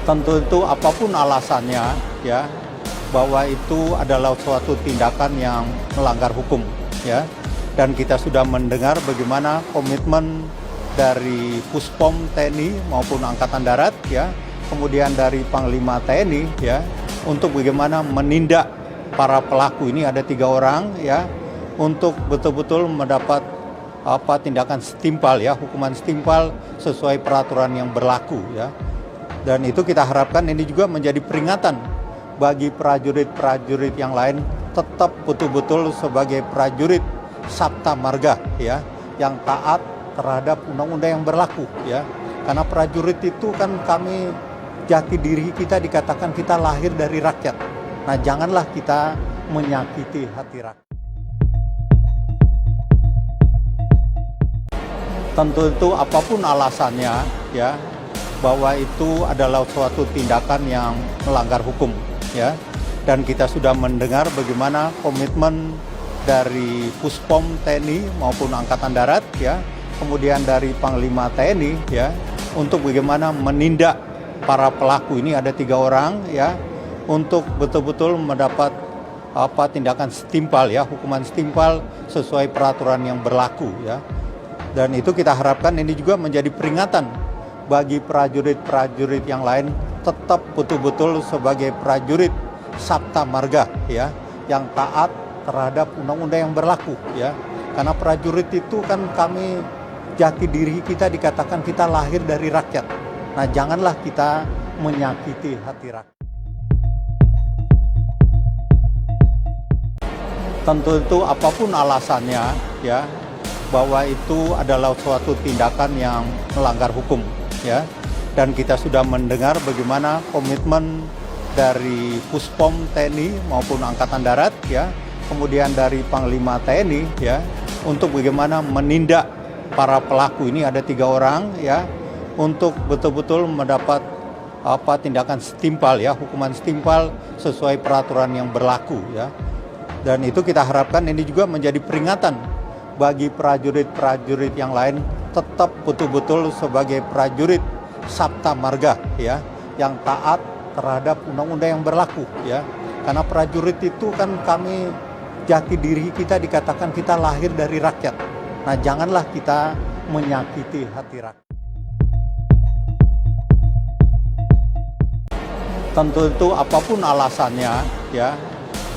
Tentu itu apapun alasannya ya, bahwa itu adalah suatu tindakan yang melanggar hukum ya. Dan kita sudah mendengar bagaimana komitmen dari Puspom TNI maupun Angkatan Darat ya, kemudian dari Panglima TNI ya, untuk bagaimana menindak para pelaku ini, ada 3 orang ya, untuk betul-betul mendapat tindakan setimpal ya, hukuman setimpal sesuai peraturan yang berlaku ya. Dan itu kita harapkan ini juga menjadi peringatan bagi prajurit-prajurit yang lain tetap betul-betul sebagai prajurit Sabta Marga ya, yang taat terhadap undang-undang yang berlaku ya. Karena prajurit itu kan kami, jati diri kita dikatakan kita lahir dari rakyat. Nah, janganlah kita menyakiti hati rakyat. Tentu itu apapun alasannya ya, bahwa itu adalah suatu tindakan yang melanggar hukum ya. Dan kita sudah mendengar bagaimana komitmen dari Puspom TNI maupun Angkatan Darat ya, kemudian dari Panglima TNI ya, untuk bagaimana menindak para pelaku ini, ada 3 orang ya, untuk betul-betul mendapat tindakan setimpal ya, hukuman setimpal sesuai peraturan yang berlaku ya. Dan itu kita harapkan ini juga menjadi peringatan bagi prajurit-prajurit yang lain tetap betul-betul sebagai prajurit Sabta Marga ya, yang taat terhadap undang-undang yang berlaku ya. Karena prajurit itu kan kami, jati diri kita dikatakan kita lahir dari rakyat. Nah, janganlah kita menyakiti hati rakyat. Tentu itu apapun alasannya ya, bahwa itu adalah suatu tindakan yang melanggar hukum ya. Dan kita sudah mendengar bagaimana komitmen dari Puspom TNI maupun Angkatan Darat ya, kemudian dari Panglima TNI ya, untuk bagaimana menindak para pelaku ini, ada 3 orang ya, untuk betul-betul mendapat tindakan setimpal ya, hukuman setimpal sesuai peraturan yang berlaku ya. Dan itu kita harapkan ini juga menjadi peringatan bagi prajurit-prajurit yang lain tetap betul-betul sebagai prajurit Sabta Marga ya, yang taat terhadap undang-undang yang berlaku ya. Karena prajurit itu kan kami, jati diri kita dikatakan kita lahir dari rakyat. Nah, janganlah kita menyakiti hati rakyat. Tentu itu apapun alasannya ya,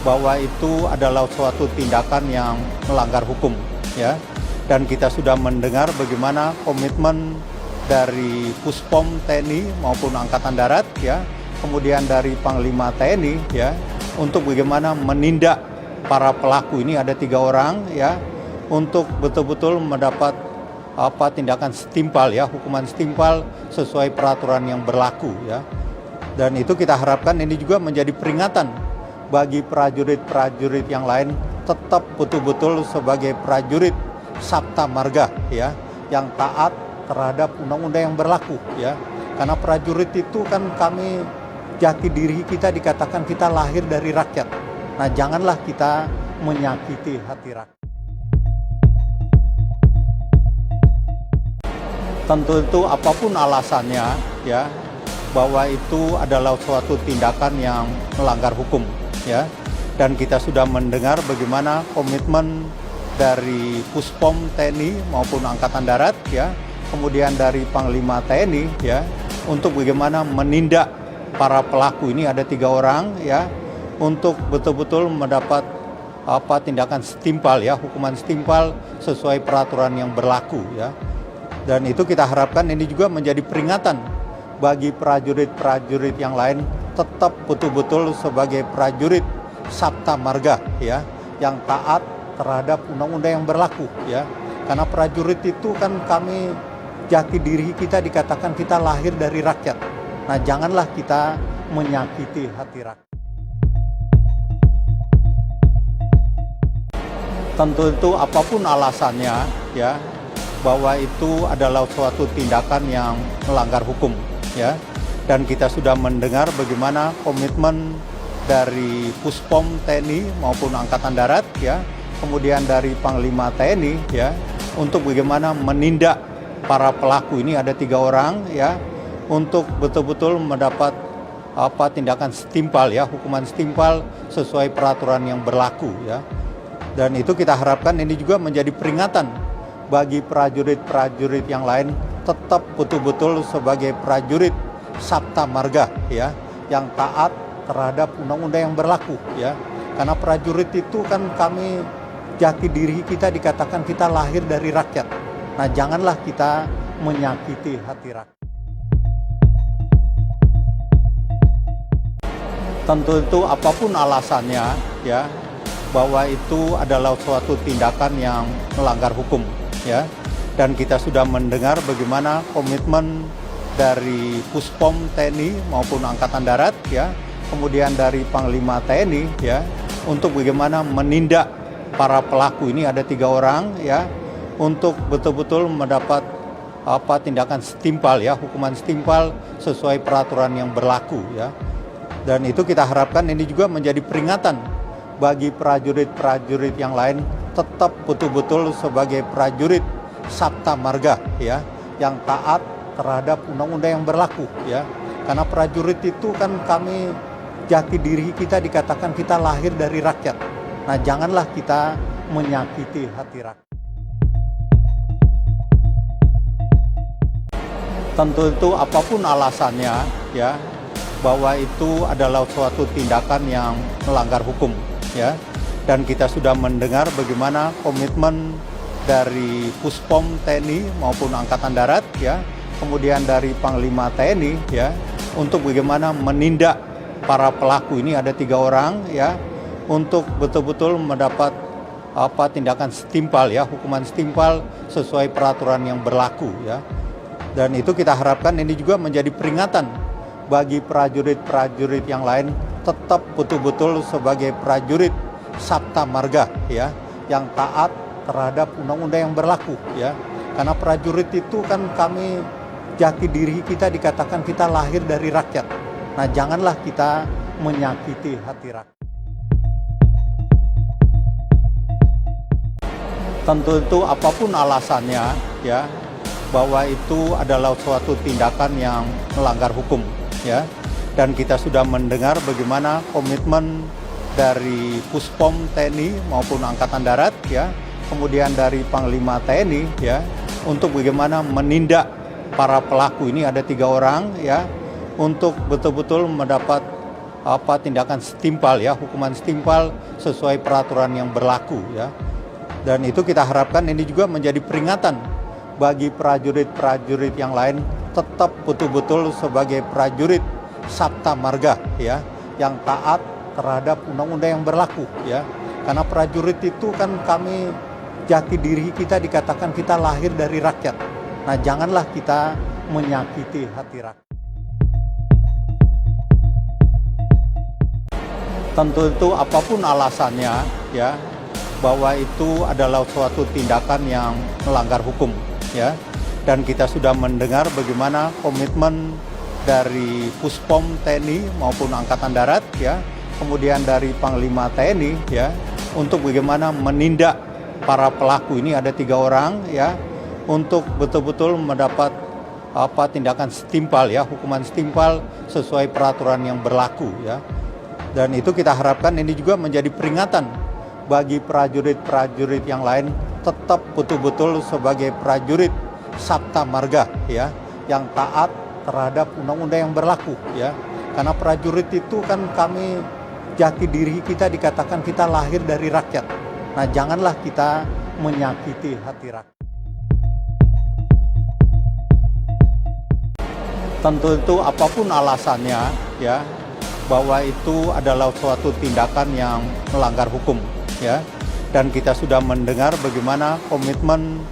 bahwa itu adalah suatu tindakan yang melanggar hukum ya. Dan kita sudah mendengar bagaimana komitmen dari Puspom TNI maupun Angkatan Darat ya, kemudian dari Panglima TNI ya, untuk bagaimana menindak para pelaku ini, ada 3 orang ya, untuk betul-betul mendapat tindakan setimpal ya, hukuman setimpal sesuai peraturan yang berlaku ya. Dan itu kita harapkan ini juga menjadi peringatan bagi prajurit-prajurit yang lain tetap betul-betul sebagai prajurit Sabta Marga ya, yang taat terhadap undang-undang yang berlaku ya. Karena prajurit itu kan kami, jati diri kita dikatakan kita lahir dari rakyat. Nah, janganlah kita menyakiti hati rakyat. Tentu itu apapun alasannya ya, bahwa itu adalah suatu tindakan yang melanggar hukum ya. Dan kita sudah mendengar bagaimana komitmen dari Puspom TNI maupun Angkatan Darat ya, kemudian dari Panglima TNI ya, untuk bagaimana menindak para pelaku ini, ada 3 orang ya, untuk betul-betul mendapat tindakan setimpal ya, hukuman setimpal sesuai peraturan yang berlaku ya. Dan itu kita harapkan ini juga menjadi peringatan bagi prajurit-prajurit yang lain tetap betul-betul sebagai prajurit Sabta Marga ya, yang taat terhadap undang-undang yang berlaku ya. Karena prajurit itu kan kami, jati diri kita dikatakan kita lahir dari rakyat. Nah, janganlah kita menyakiti hati rakyat. Tentu itu apapun alasannya ya, bahwa itu adalah suatu tindakan yang melanggar hukum ya. Dan kita sudah mendengar bagaimana komitmen dari Puspom TNI maupun Angkatan Darat ya, kemudian dari Panglima TNI ya, untuk bagaimana menindak para pelaku ini, ada 3 orang ya, untuk betul-betul mendapat tindakan setimpal ya, hukuman setimpal sesuai peraturan yang berlaku ya. Dan itu kita harapkan ini juga menjadi peringatan bagi prajurit-prajurit yang lain tetap betul-betul sebagai prajurit sabta marga ya, yang taat terhadap undang-undang yang berlaku ya. Karena prajurit itu kan kami, jati diri kita dikatakan kita lahir dari rakyat. Nah, janganlah kita menyakiti hati rakyat. Tentu itu apapun alasannya ya, bahwa itu adalah suatu tindakan yang melanggar hukum ya. Dan kita sudah mendengar bagaimana komitmen dari Puspom TNI maupun Angkatan Darat ya, kemudian dari Panglima TNI ya, untuk bagaimana menindak para pelaku ini, ada 3 orang ya, untuk betul-betul mendapat tindakan setimpal ya, hukuman setimpal sesuai peraturan yang berlaku ya. Dan itu kita harapkan ini juga menjadi peringatan bagi prajurit-prajurit yang lain tetap betul-betul sebagai prajurit sabta marga ya, yang taat terhadap undang-undang yang berlaku ya. Karena prajurit itu kan kami, jati diri kita dikatakan kita lahir dari rakyat. Nah, janganlah kita menyakiti hati rakyat. Tentu itu apapun alasannya ya, bahwa itu adalah suatu tindakan yang melanggar hukum ya. Dan kita sudah mendengar bagaimana komitmen dari Puspom TNI maupun Angkatan Darat ya, kemudian dari Panglima TNI ya, untuk bagaimana menindak para pelaku ini, ada 3 orang ya, untuk betul-betul mendapat tindakan setimpal ya, hukuman setimpal sesuai peraturan yang berlaku ya. Dan itu kita harapkan ini juga menjadi peringatan bagi prajurit-prajurit yang lain tetap betul-betul sebagai prajurit sabta marga ya, yang taat terhadap undang-undang yang berlaku ya. Karena prajurit itu kan kami, jati diri kita dikatakan kita lahir dari rakyat. Nah, janganlah kita menyakiti hati rakyat. Tentu itu apapun alasannya ya, bahwa itu adalah suatu tindakan yang melanggar hukum ya. Dan kita sudah mendengar bagaimana komitmen dari Puspom TNI maupun Angkatan Darat ya, kemudian dari Panglima TNI ya, untuk bagaimana menindak para pelaku ini, ada 3 orang ya, untuk betul-betul mendapat tindakan setimpal ya, hukuman setimpal sesuai peraturan yang berlaku ya. Dan itu kita harapkan ini juga menjadi peringatan bagi prajurit-prajurit yang lain tetap betul-betul sebagai prajurit sabta marga ya, yang taat terhadap undang-undang yang berlaku ya. Karena prajurit itu kan kami, jati diri kita dikatakan kita lahir dari rakyat. Nah, janganlah kita menyakiti hati rakyat. Tentu itu apapun alasannya ya, bahwa itu adalah suatu tindakan yang melanggar hukum ya. Dan kita sudah mendengar bagaimana komitmen dari Puspom TNI maupun Angkatan Darat ya, kemudian dari Panglima TNI ya, untuk bagaimana menindak para pelaku ini, ada 3 orang ya, untuk betul-betul mendapat tindakan setimpal ya, hukuman setimpal sesuai peraturan yang berlaku ya. Dan itu kita harapkan ini juga menjadi peringatan bagi prajurit-prajurit yang lain tetap betul-betul sebagai prajurit sabta marga ya, yang taat terhadap undang-undang yang berlaku ya. Karena prajurit itu kan kami, jati diri kita dikatakan kita lahir dari rakyat. Nah, janganlah kita menyakiti hati rakyat. Tentu itu apapun alasannya ya, bahwa itu adalah suatu tindakan yang melanggar hukum ya. Dan kita sudah mendengar bagaimana komitmen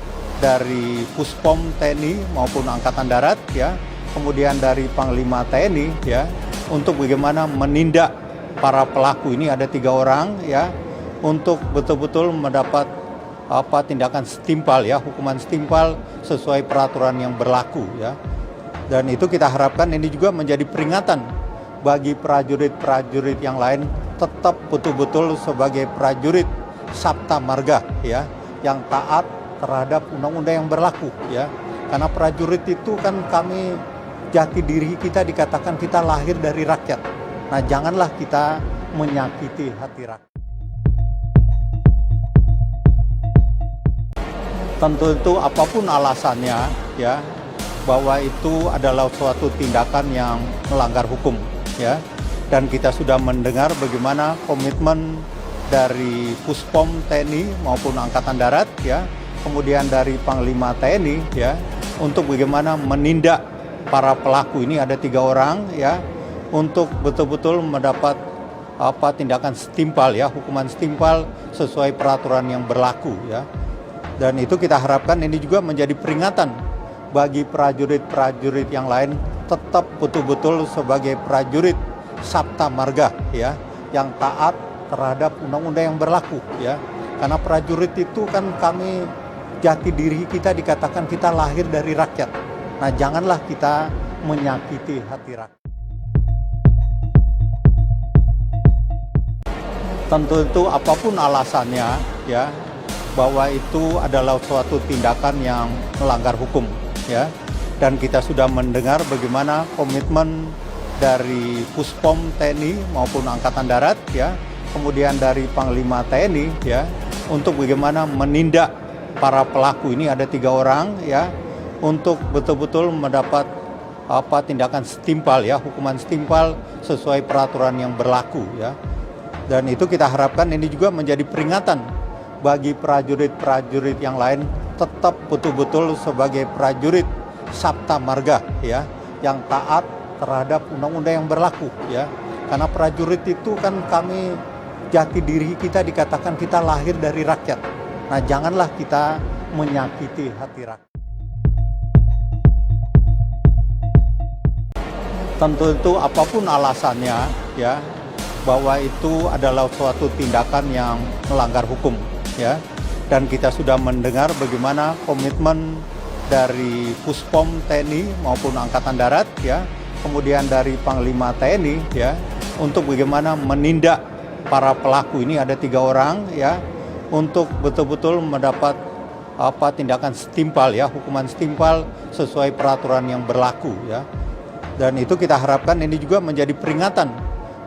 dari Puspom TNI maupun Angkatan Darat ya, kemudian dari Panglima TNI ya, untuk bagaimana menindak para pelaku ini, ada 3 orang ya, untuk betul-betul mendapat tindakan setimpal ya, hukuman setimpal sesuai peraturan yang berlaku ya. Dan itu kita harapkan ini juga menjadi peringatan bagi prajurit-prajurit yang lain tetap betul-betul sebagai prajurit sabta marga ya, yang taat terhadap undang-undang yang berlaku ya. Karena prajurit itu kan kami, jati diri kita dikatakan kita lahir dari rakyat. Nah, janganlah kita menyakiti hati rakyat. Tentu itu apapun alasannya, ya, bahwa itu adalah suatu tindakan yang melanggar hukum, ya. Dan kita sudah mendengar bagaimana komitmen dari Puspom TNI maupun Angkatan Darat, ya, kemudian dari Panglima TNI, ya, untuk bagaimana menindak para pelaku ini, ada 3 orang, ya, untuk betul-betul mendapat tindakan setimpal, ya, hukuman setimpal sesuai peraturan yang berlaku, ya. Dan itu kita harapkan ini juga menjadi peringatan bagi prajurit-prajurit yang lain tetap betul-betul sebagai prajurit Sabta Marga, ya, yang taat terhadap undang-undang yang berlaku, ya. Karena prajurit itu kan kami, jati diri kita dikatakan kita lahir dari rakyat. Nah, janganlah kita menyakiti hati rakyat. Tentu itu apapun alasannya, ya, bahwa itu adalah suatu tindakan yang melanggar hukum, ya. Dan kita sudah mendengar bagaimana komitmen dari Puspom TNI maupun Angkatan Darat, ya, kemudian dari Panglima TNI, ya, untuk bagaimana menindak para pelaku ini, ada 3 orang, ya, untuk betul-betul mendapat tindakan setimpal, ya, hukuman setimpal sesuai peraturan yang berlaku, ya. Dan itu kita harapkan ini juga menjadi peringatan bagi prajurit-prajurit yang lain tetap betul-betul sebagai prajurit Sabta Marga, ya, yang taat terhadap undang-undang yang berlaku, ya. Karena prajurit itu kan kami, jati diri kita dikatakan kita lahir dari rakyat. Nah, janganlah kita menyakiti hati rakyat. Tentu itu apapun alasannya, ya, bahwa itu adalah suatu tindakan yang melanggar hukum, ya. Dan kita sudah mendengar bagaimana komitmen dari Puspom TNI maupun Angkatan Darat, ya, kemudian dari Panglima TNI, ya, untuk bagaimana menindak para pelaku ini, ada 3 orang, ya, untuk betul-betul mendapat tindakan setimpal, ya, hukuman setimpal sesuai peraturan yang berlaku, ya. Dan itu kita harapkan ini juga menjadi peringatan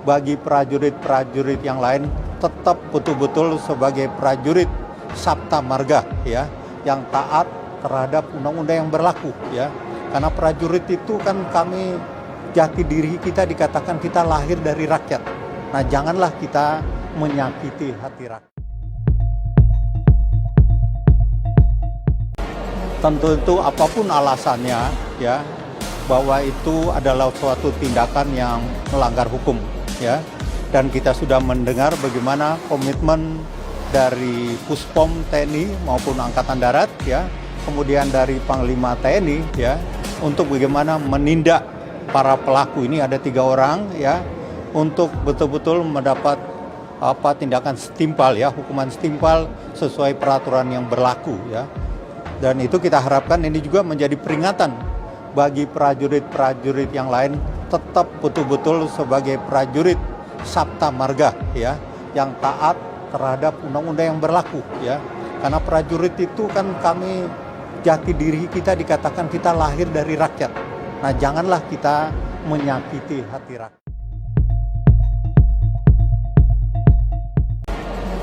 bagi prajurit-prajurit yang lain tetap betul-betul sebagai prajurit Sabta Marga, ya, yang taat terhadap undang-undang yang berlaku, ya. Karena prajurit itu kan kami, jati diri kita dikatakan kita lahir dari rakyat. Nah, janganlah kita menyakiti hati rakyat. Tentu itu apapun alasannya, ya, bahwa itu adalah suatu tindakan yang melanggar hukum, ya. Dan kita sudah mendengar bagaimana komitmen dari Puspom TNI maupun Angkatan Darat, ya, kemudian dari Panglima TNI, ya, untuk bagaimana menindak para pelaku ini, ada 3 orang, ya, untuk betul-betul mendapat tindakan setimpal, ya, hukuman setimpal sesuai peraturan yang berlaku, ya. Dan itu kita harapkan ini juga menjadi peringatan bagi prajurit-prajurit yang lain tetap betul-betul sebagai prajurit Sabta Marga, ya, yang taat terhadap undang-undang yang berlaku, ya. Karena prajurit itu kan kami, jati diri kita dikatakan kita lahir dari rakyat. Nah, janganlah kita menyakiti hati rakyat.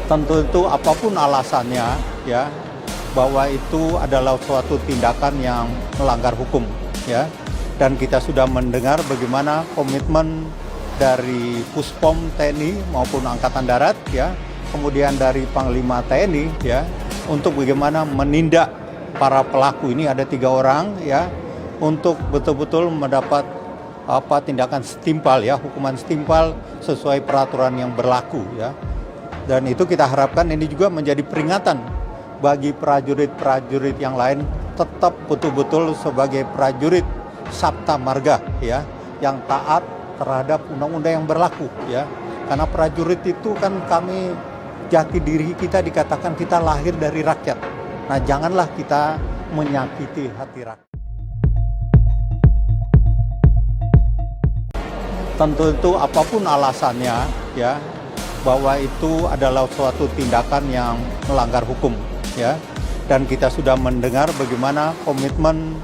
Tentu itu apapun alasannya, ya, bahwa itu adalah suatu tindakan yang melanggar hukum, ya. Dan kita sudah mendengar bagaimana komitmen dari Puspom TNI maupun Angkatan Darat, ya, kemudian dari Panglima TNI, ya, untuk bagaimana menindak para pelaku ini, ada 3 orang, ya, untuk betul-betul mendapat tindakan setimpal, ya, hukuman setimpal sesuai peraturan yang berlaku, ya. Dan itu kita harapkan ini juga menjadi peringatan bagi prajurit-prajurit yang lain tetap betul-betul sebagai prajurit Sabta Marga, ya, yang taat terhadap undang-undang yang berlaku, ya. Karena prajurit itu kan kami, jati diri kita dikatakan kita lahir dari rakyat. Nah, janganlah kita menyakiti hati rakyat. Tentu itu apapun alasannya, ya, bahwa itu adalah suatu tindakan yang melanggar hukum, ya. Dan kita sudah mendengar bagaimana komitmen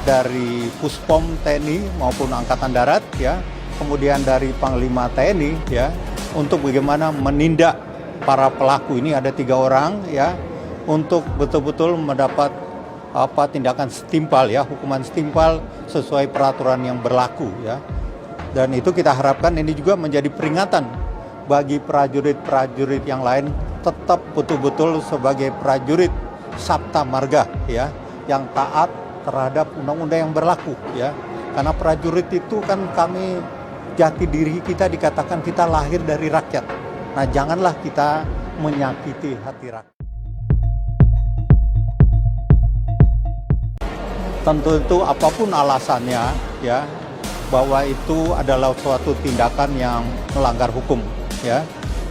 dari Puspom TNI maupun Angkatan Darat ya, kemudian dari Panglima TNI ya, untuk bagaimana menindak para pelaku ini ada 3 orang ya, untuk betul-betul mendapat tindakan setimpal ya, hukuman setimpal sesuai peraturan yang berlaku ya. Dan itu kita harapkan ini juga menjadi peringatan bagi prajurit-prajurit yang lain tetap betul-betul sebagai prajurit Sabta Marga ya, yang taat terhadap undang-undang yang berlaku ya. Karena prajurit itu kan kami, jati diri kita dikatakan kita lahir dari rakyat. Nah, janganlah kita menyakiti hati rakyat. Tentu itu apapun alasannya ya, bahwa itu adalah suatu tindakan yang melanggar hukum ya.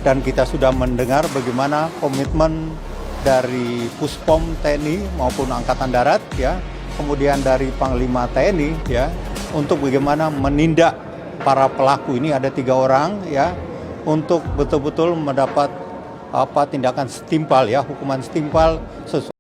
Dan kita sudah mendengar bagaimana komitmen dari Puspom TNI maupun Angkatan Darat ya, kemudian dari Panglima TNI ya, untuk bagaimana menindak para pelaku ini ada 3 orang ya, untuk betul-betul mendapat tindakan setimpal ya, hukuman setimpal sesuai